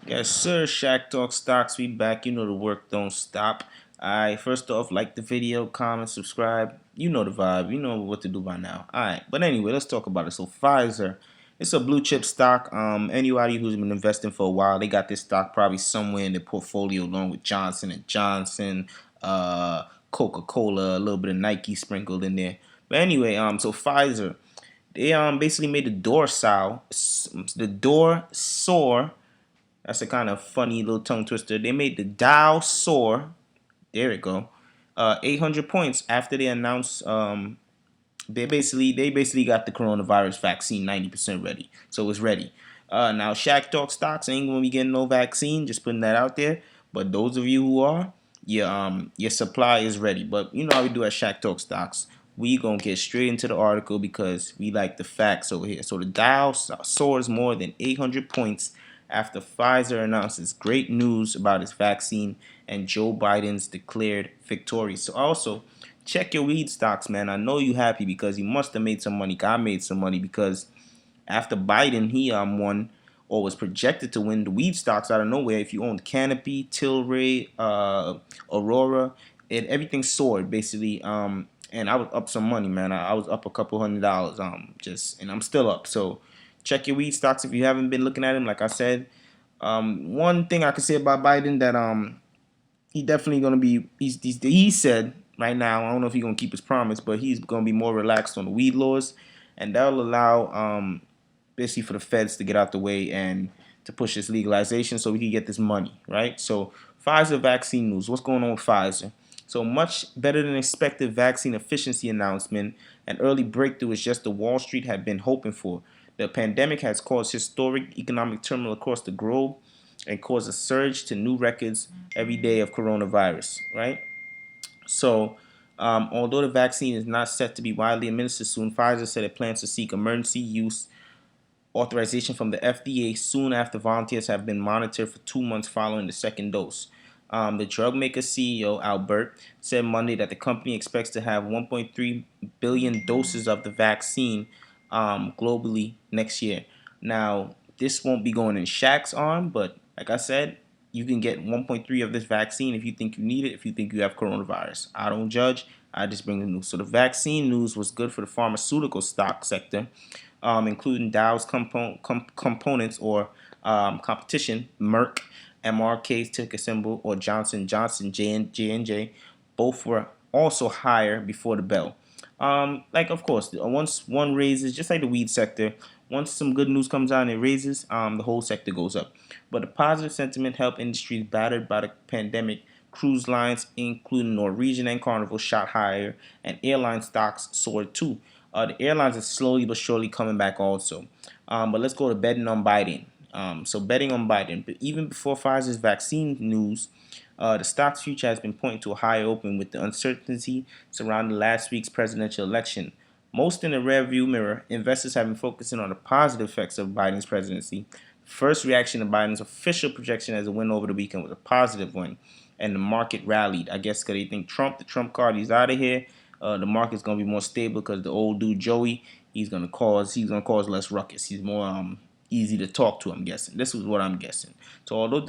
Yes, sir. Shack Talk Stocks. We back. You know the work don't stop. Alright, first off, like the video, comment, subscribe. You know the vibe. You know what to do by now. Alright, but anyway, let's talk about it. So Pfizer, it's a blue chip stock. Anybody who's been investing for a while, they got this stock probably somewhere in their portfolio, along with Johnson and Johnson, Coca-Cola, a little bit of Nike sprinkled in there. But anyway, so Pfizer, they basically made the door soar. That's a kind of funny little tongue twister. They made the Dow soar. There it go. 800 points after they announced they basically got the coronavirus vaccine 90% ready, so it's ready. Now Shack Talk stocks ain't gonna be getting no vaccine. Just putting that out there. But those of you who are, your supply is ready. But you know how we do at Shack Talk stocks. We gonna get straight into the article because we like the facts over here. So the Dow soars more than 800 points after Pfizer announces great news about its vaccine and Joe Biden's declared victory. So also check your weed stocks, man. I know you happy because you must have made some money. I made some money because after Biden, he won or was projected to win the weed stocks out of nowhere. If you owned Canopy, Tilray, Aurora, everything soared basically. And I was up some money, man. I was up a couple $100. And I'm still up. So check your weed stocks if you haven't been looking at them. Like I said, one thing I can say about Biden that he definitely gonna be. He said right now. I don't know if he's gonna keep his promise, but he's gonna be more relaxed on the weed laws, and that'll allow basically for the feds to get out the way and to push this legalization so we can get this money, right? So Pfizer vaccine news. What's going on with Pfizer? So much better than expected vaccine efficiency announcement. An early breakthrough is just the Wall Street had been hoping for. The pandemic has caused historic economic turmoil across the globe and caused a surge to new records every day of coronavirus, right? So, although the vaccine is not set to be widely administered soon, Pfizer said it plans to seek emergency use authorization from the FDA soon after volunteers have been monitored for 2 months following the second dose. The drug maker CEO, Albert, said Monday that the company expects to have 1.3 billion doses of the vaccine globally next year. Now, this won't be going in Shaq's arm, but like I said, you can get 1.3 of this vaccine if you think you need it, if you think you have coronavirus. I don't judge. I just bring the news. So the vaccine news was good for the pharmaceutical stock sector, including Dow's components or competition, Merck, MRK's ticker symbol, or Johnson Johnson, J&J. Both were also higher before the bell. Like of course, once one raises, just like the weed sector, once some good news comes out and it raises, the whole sector goes up. But the positive sentiment helped industries battered by the pandemic. Cruise lines, including Norwegian and Carnival, shot higher, and airline stocks soared too. The airlines are slowly but surely coming back also. But let's go to betting on Biden. So betting on Biden. But even before Pfizer's vaccine news, the stock's future has been pointing to a high open with the uncertainty surrounding last week's presidential election. Most in the rearview mirror, investors have been focusing on the positive effects of Biden's presidency. First reaction to Biden's official projection as a win over the weekend was a positive one, and the market rallied. I guess because they think the Trump card, he's out of here. The market's gonna be more stable because the old dude Joey, he's gonna cause less ruckus. He's more easy to talk to. I'm guessing. This is what I'm guessing. So although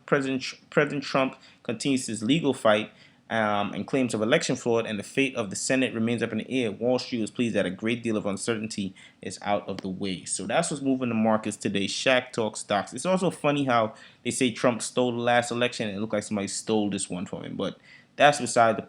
President Trump continues his legal fight and claims of election fraud, and the fate of the Senate remains up in the air, Wall Street was pleased that a great deal of uncertainty is out of the way. So that's what's moving the markets today. Shack Talk stocks. It's also funny how they say Trump stole the last election, and it looked like somebody stole this one from him. But that's beside the